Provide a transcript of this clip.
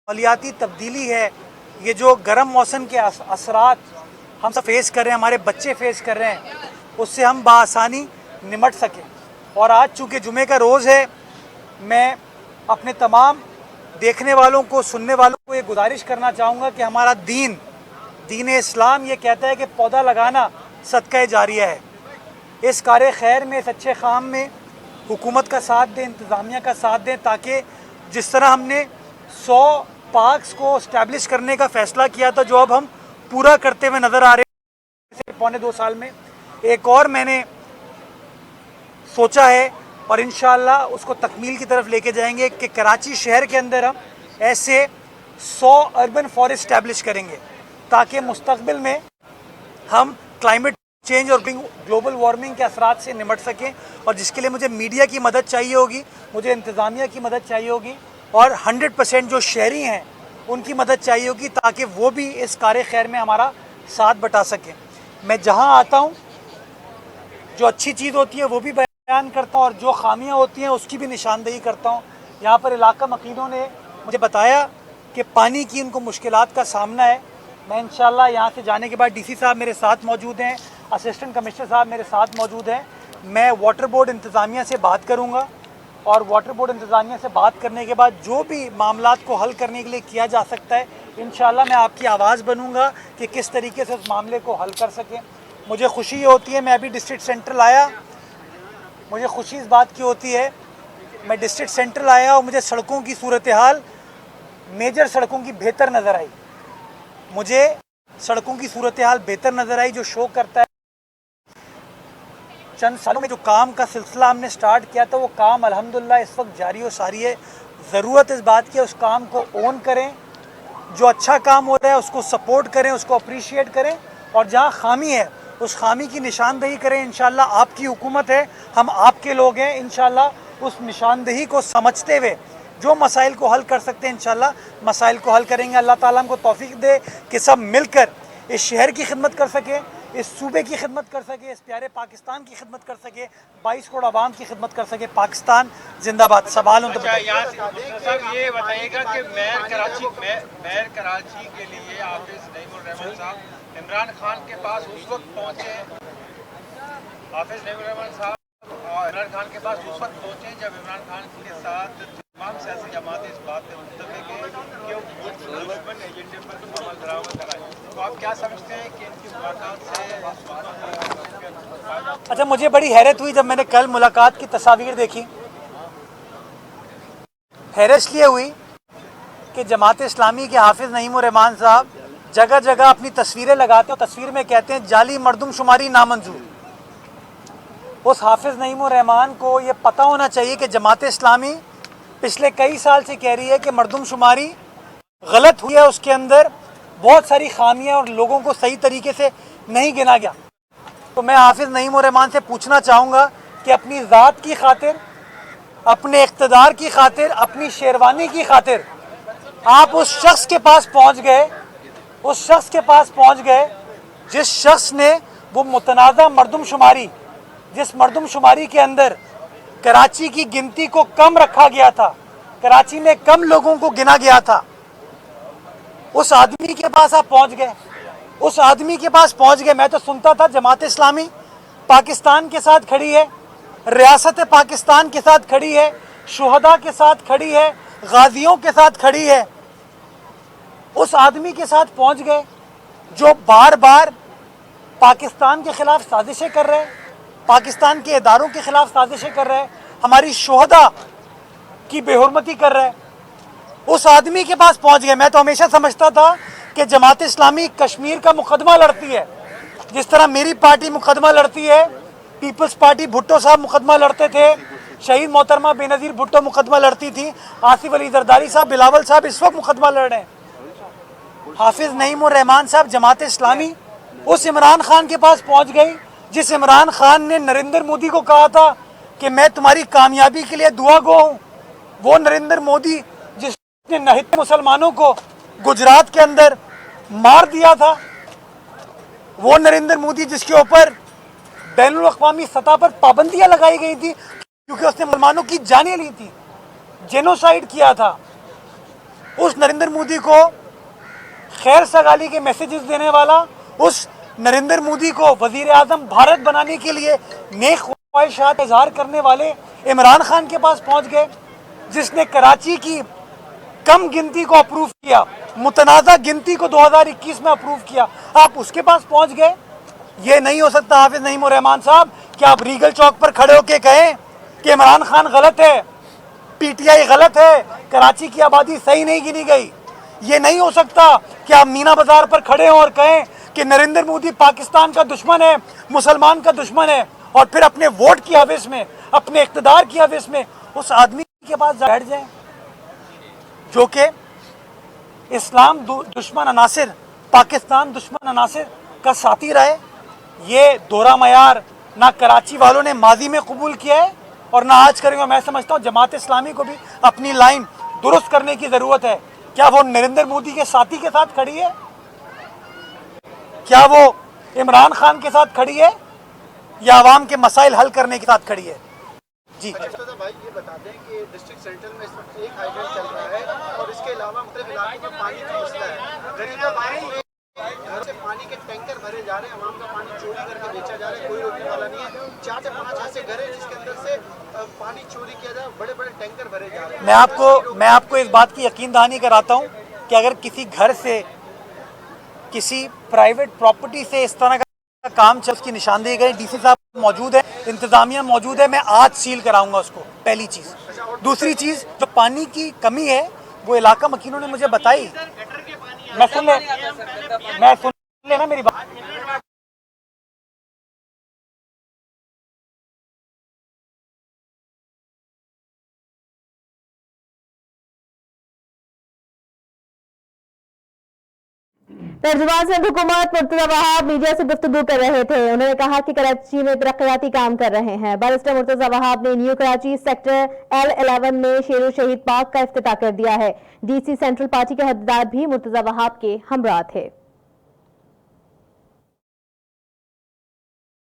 माहौलियाती तब्दीली है, ये जो गर्म मौसम के असरात हम सब फेस कर रहे हैं, हमारे बच्चे फेस कर रहे हैं, उससे हम बआसानी निमट सकें। और आज चूँकि जुमे का रोज़ है, मैं अपने तमाम देखने वालों को, सुनने वालों को ये गुजारिश करना चाहूँगा कि हमारा दीन इस्लाम ये कहता है कि पौधा लगाना सदका जारिया है। इस कार्य खैर में, इस अच्छे काम में हुकूमत का साथ दें, इंतज़ामिया का साथ दें, ताकि जिस तरह हमने 100 पार्क्स को इस्टेब्लिश करने का फ़ैसला किया था, जो अब हम पूरा करते हुए नज़र आ रहे हैं पौने 2 साल में, एक और मैंने सोचा है और इंशाअल्लाह उसको तकमील की तरफ लेके जाएंगे कि कराची शहर के अंदर हम ऐसे 100 अर्बन फॉरेस्ट इस्टेब्लिश करेंगे, ताकि मुस्तकबिल में हम क्लाइमेट चेंज और ग्लोबल वार्मिंग के असरात से निमट सकें। और जिसके लिए मुझे मीडिया की मदद चाहिए होगी, मुझे इंतज़ामिया की मदद चाहिए होगी और 100% जो शहरी हैं उनकी मदद चाहिए होगी, ताकि वो भी इस कार्य खैर में हमारा साथ बटा सकें। मैं जहां आता हूं, जो अच्छी चीज़ होती है वो भी बयान करता हूं और जो खामियां होती हैं उसकी भी निशानदेही करता हूं। यहाँ पर इलाका मकीनों ने मुझे बताया कि पानी की उनको मुश्किलात का सामना है। मैं इंशाअल्लाह यहाँ से जाने के बाद डीसी साहब मेरे साथ मौजूद हैं, असिस्टेंट कमिश्नर साहब मेरे साथ मौजूद हैं। मैं वाटर बोर्ड इंतज़ामिया से बात करूँगा और वाटर बोर्ड इंतज़ामिया से बात करने के बाद जो भी मामलात को हल करने के लिए किया जा सकता है, इंशाअल्लाह मैं आपकी आवाज़ बनूँगा कि किस तरीके से उस मामले को हल कर सकें। मुझे खुशी होती है, मैं अभी डिस्ट्रिक्ट सेंट्रल आया, मुझे खुशी इस बात की होती है, मैं डिस्ट्रिक्ट सेंट्रल आया और मुझे सड़कों की सूरत हाल, मेजर सड़कों की बेहतर नज़र आई। मुझे सड़कों की सूरत हाल बेहतर नज़र आई, जो शो करता है चंद सालों में जो काम का सिलसिला हमने स्टार्ट किया था, वो काम अल्हम्दुलिल्लाह इस वक्त जारी व सारी है। ज़रूरत इस बात की है उस काम को ओन करें, जो अच्छा काम हो रहा है उसको सपोर्ट करें, उसको अप्रिशिएट करें, और जहाँ खामी है उस खामी की निशानदेही करें। इंशाअल्लाह आपकी हुकूमत है, हम आपके लोग हैं, इंशाअल्लाह उस निशानदेही को समझते हुए जो मसाइल को हल कर सकते हैं इंशाअल्लाह मसाइल को हल करेंगे। अल्लाह ताला हमको तौफीक दे कि सब मिलकर इस शहर की खिदमत कर सके, इस सूबे की खिदमत कर सके, इस प्यारे पाकिस्तान की खिदमत कर सके, 22 करोड़ आवाम की खिदमत कर सके। पाकिस्तान जिंदाबाद। सवाल हो तो साहब ये बताइएगा कि मेयर कराची के लिए हाफिज नईमुर रहमान साहब इमरान खान के पास उस वक्त पहुंचे, हाफिज नईमुर रहमान साहब इमरान खान के पास उस वक्त पहुंचे जब इमरान खान के साथ तमाम सियासी जमातें इस बात में मुत्तफिक हैं कि वो डेवलपमेंट एजेंडे पर अमल दरामद कराएं। तो आप क्या समझते हैं कि इनकी मुलाकात से? अच्छा, मुझे बड़ी हैरत हुई जब मैंने कल मुलाकात की तस्वीर देखी। हैरत इसलिए हुई कि जमात इस्लामी के हाफिज नईमुर रहमान साहब जगह जगह अपनी तस्वीरें लगाते हैं, तस्वीर में कहते हैं जाली मरदमशुमारी नामंजूर। उस हाफिज नईमुर रहमान को ये पता होना चाहिए कि जमात इस्लामी पिछले कई साल से कह रही है कि मरदमशुमारी गलत हुई है, उसके अंदर बहुत सारी खामियां और लोगों को सही तरीके से नहीं गिना गया। तो मैं हाफिज नईमुर रहमान से पूछना चाहूँगा कि अपनी ज़ात की खातिर, अपने इक़्तिदार की खातिर, अपनी शेरवानी की खातिर आप उस शख्स के पास पहुँच गए, उस शख्स के पास पहुँच गए जिस शख्स ने वो मुतनाज़ा मरदमशुमारी, जिस मरदमशुमारी के अंदर कराची की गिनती को कम रखा गया था, कराची में कम लोगों को गिना गया था, उस आदमी के पास आप पहुंच गए, उस आदमी के पास पहुंच गए। मैं तो सुनता था जमात इस्लामी पाकिस्तान के साथ खड़ी है, रियासत पाकिस्तान के साथ खड़ी है, शुहदा के साथ खड़ी है, गाजियों के साथ खड़ी है। उस आदमी के साथ पहुंच गए जो बार बार पाकिस्तान के खिलाफ साजिशें कर रहे हैं, पाकिस्तान के इदारों के खिलाफ साजिशें कर रहे हैं, हमारी शुहदा की बेहुरमती कर रहे हैं। उस आदमी के पास पहुंच गए। मैं तो हमेशा समझता था कि जमात इस्लामी कश्मीर का मुकदमा लड़ती है, जिस तरह मेरी पार्टी मुकदमा लड़ती है, पीपल्स पार्टी भुट्टो साहब मुकदमा लड़ते थे, शहीद मोहतरमा बेनज़ीर भुट्टो मुकदमा लड़ती थी, आसिफ अली जरदारी साहब, बिलावल साहब इस वक्त मुकदमा लड़ रहे हैं। हाफिज नईमुर रहमान साहब जमात इस्लामी उस इमरान खान के पास पहुंच गई जिस इमरान खान ने नरेंद्र मोदी को कहा था कि मैं तुम्हारी कामयाबी के लिए दुआ गो हूँ। वो नरेंद्र मोदी जिसने नहित मुसलमानों को गुजरात के अंदर मार दिया था, वो नरेंद्र मोदी जिसके ऊपर बैनुल अक़वामी सतह पर पाबंदियां लगाई गई थी क्योंकि उसने मुसलमानों की जानें ली थी, जेनोसाइड किया था, उस नरेंद्र मोदी को खैर सगाली के मैसेजेस देने वाला, उस नरेंद्र मोदी को वजीर आजम भारत बनाने के लिए नेक ख्वाहिशात इजहार करने वाले इमरान खान के पास पहुंच गए, जिसने कराची की कम गिनती को अप्रूव किया, मुतनाज़ा गिनती को 2021 में अप्रूव किया, आप उसके पास पहुंच गए। ये नहीं हो सकता हाफिज नईम उर रहमान साहब कि आप रीगल चौक पर खड़े होकर कहें कि इमरान खान गलत है, पीटीआई गलत है, कराची की आबादी सही नहीं गिनी गई। ये नहीं हो सकता कि आप मीना बाजार पर खड़े हों और कहें कि नरेंद्र मोदी पाकिस्तान का दुश्मन है, मुसलमान का दुश्मन है, और फिर अपने वोट की हविस में, अपने इक़्तिदार की हविस में उस आदमी के पास बैठ जाएं जो कि इस्लाम दुश्मन अनासिर, पाकिस्तान दुश्मन अनासिर का साथी रहे। ये दोहरा मयार ना कराची वालों ने माजी में कबूल किया है और ना आज करेंगे। मैं समझता हूँ जमात इस्लामी को भी अपनी लाइन दुरुस्त करने की ज़रूरत है। क्या वो नरेंद्र मोदी के साथी के साथ खड़ी है? क्या वो इमरान खान के साथ खड़ी है या आवाम के मसाइल हल करने के साथ खड़ी है? जी अच्छा भाई, ये बता दें कि डिस्ट्रिक्ट सेंट्रल में इस वक्त एक हाइड्रेंट चल रहा है और इसके अलावा मुख्तलिफ इलाकों में पानी का मसला है। गरीब घर से पानी के टैंकर भरे जा रहे हैं, आवाम का पानी चोरी करके बेचा जा रहा है, कोई रोकने वाला नहीं है। 4 से 5 ऐसे घर हैं जिसके अंदर से पानी चोरी किया जाए, बड़े बड़े टैंकर भरे जा रहे हैं। मैं आपको इस बात की यकीन दहानी कराता हूँ कि अगर किसी घर से, किसी प्राइवेट प्रॉपर्टी से इस तरह का काम चल, उसकी निशानदेही करें, डीसी साहब मौजूद है, इंतजामिया मौजूद है, मैं आज सील कराऊंगा उसको। पहली चीज़। दूसरी चीज़, जो पानी की कमी है वो इलाका मकीनों ने मुझे बताई। मैं सुन लेना मेरी बात। तर्जुमान हुकूमत मुर्तजा वहाब मीडिया से गुफ्तगू कर रहे थे। उन्होंने कहा कि कराची में तरक्याती काम कर रहे हैं। बैरिस्टर मुर्तजा वहाब ने न्यू कराची सेक्टर L11 में शेर शहीद पार्क का इफ्तिताह कर दिया है। DC सेंट्रल पार्टी के अहदेदार भी मुर्तजा वहाब के हमरा थे।